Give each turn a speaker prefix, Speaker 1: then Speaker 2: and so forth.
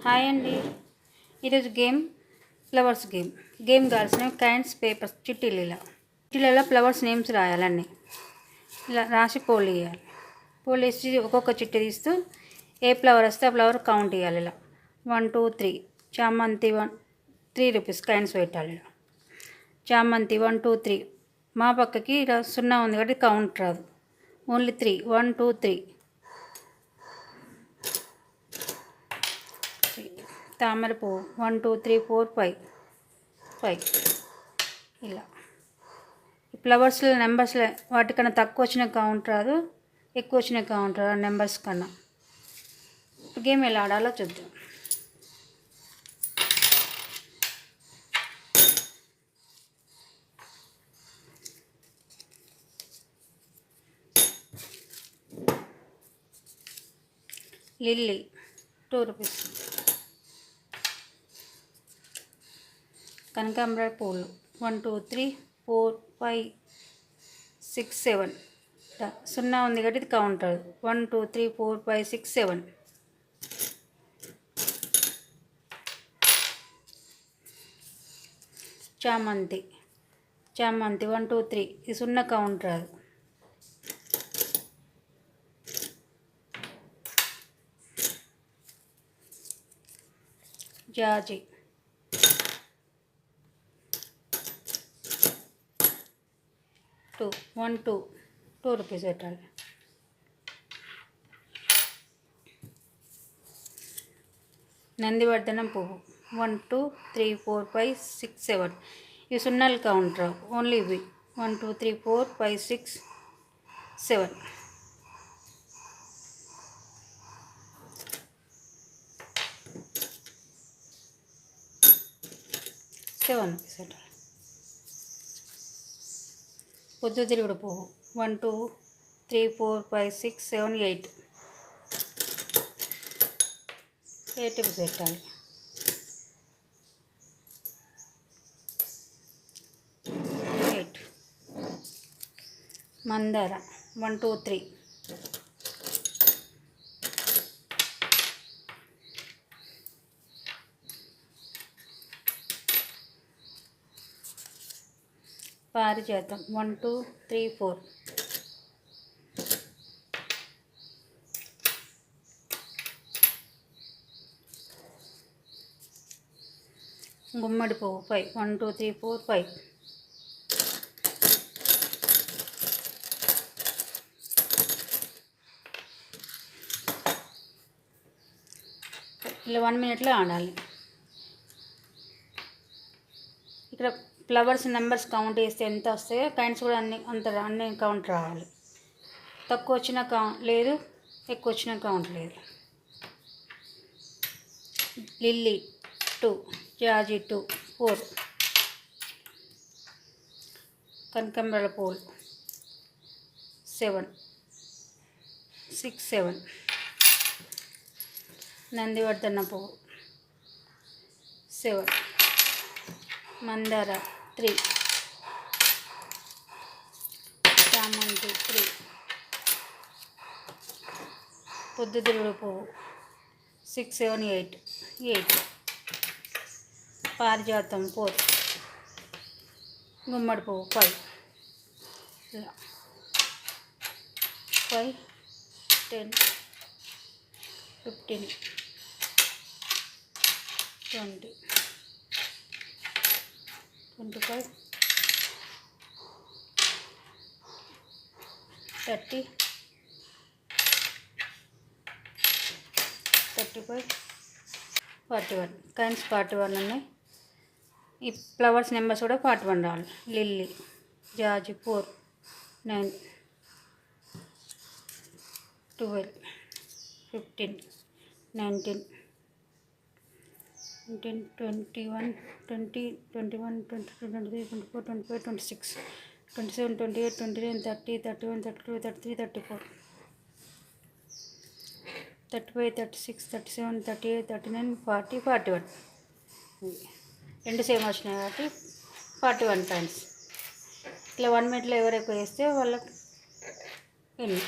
Speaker 1: Hi అండి. ఈరోజు flowers game కావాల్సిన కైండ్స్ పేపర్స్ చిట్టీలలో ఫ్లవర్స్ నేమ్స్ రాయాలండి. ఇలా రాసి పోల్ వేయాలి. పోల్ వేసి ఒక్కొక్క చిట్టి తీస్తూ ఏ ఫ్లవర్ వస్తే ఆ ఫ్లవర్ కౌంట్ చేయాలి. ఇలా 1 2 3 చామంతి 3 రూపీస్ కైండ్స్ పెట్టాలి. ఇలా చామంతి 1 2 3 మా పక్కకి ఇలా 0 ఉంది కాబట్టి కౌంట్ రాదు. ఓన్లీ 3 1 2 3 తామర పువ్వు 1 2 3 4 5 ఇలా ఫ్లవర్స్లో నెంబర్స్లో వాటికన్నా తక్కువ వచ్చిన కౌంట్ రాదు, ఎక్కువ వచ్చిన కౌంట్ రాదు నెంబర్స్ కన్నా. గేమ్ ఎలా ఆడాలో చూద్దాం. Lily 2 rupees. కనకాంబర పూలు 1 2 3 4 5 6 7 0 ఉంది కాబట్టి ఇది కౌంట్ 1 2 3 4 5 6 7. చామంతి 1 2 3 ఇది 0 కౌంట్ రాదు. జాజి 2 రూపీస్ పెట్టాలి. నందివర్ధనం పువ్వు 1 2 3 4 5 6 7 ఇవి 0 కౌంట్ రావు, ఓన్లీ ఇవి 1 2 3 4 5 6 7. పొద్దుతిరుగుడు పువ్వు 1 2 3 4 5 6 7 8 పెట్టాలి. మందార 1 2 3 పారిజాతం 1 2 3 4 గుమ్మడి పువ్వు 5 1 2 3 4 5 ఇలా 1 మినిట్లో ఆడాలి. ఇక్కడ ఫ్లవర్స్ నెంబర్స్ కౌంట్ చేస్తే ఎంత వస్తాయో కైండ్స్ కూడా అన్ని కౌంట్ రావాలి. తక్కువ వచ్చిన కౌంట్ లేదు, ఎక్కువ వచ్చిన కౌంట్ లేదు. లిల్లీ 2 జాజి 2 4 కనకాంబరాల పూలు 7 6 7 నందివర్ధన పువ్వు 7 మందార 3 చామంతి 3 పొద్దుతిరుగుడు పువ్వు 6 7 8 పారిజాతం 4 గుమ్మడి పువ్వు 5 5 10 15 20 25 30 35 41 కైండ్స్ 41 ఉన్నాయి. ఈ ఫ్లవర్స్ నెంబర్స్ కూడా 41 రావాలి. లిల్లీ జాజి 4 9 12 15 19 21 20 21 22 23 24 25 26 27 28 29 30 31 32 33 34 35 36 37 38 39 40 41 రెండు సేమ్ వచ్చినాయి కాబట్టి 41 టైమ్స్. ఇలా 1 మినిట్లో ఎవరు ఎక్కువ వేస్తే వాళ్ళకి ఎన్ని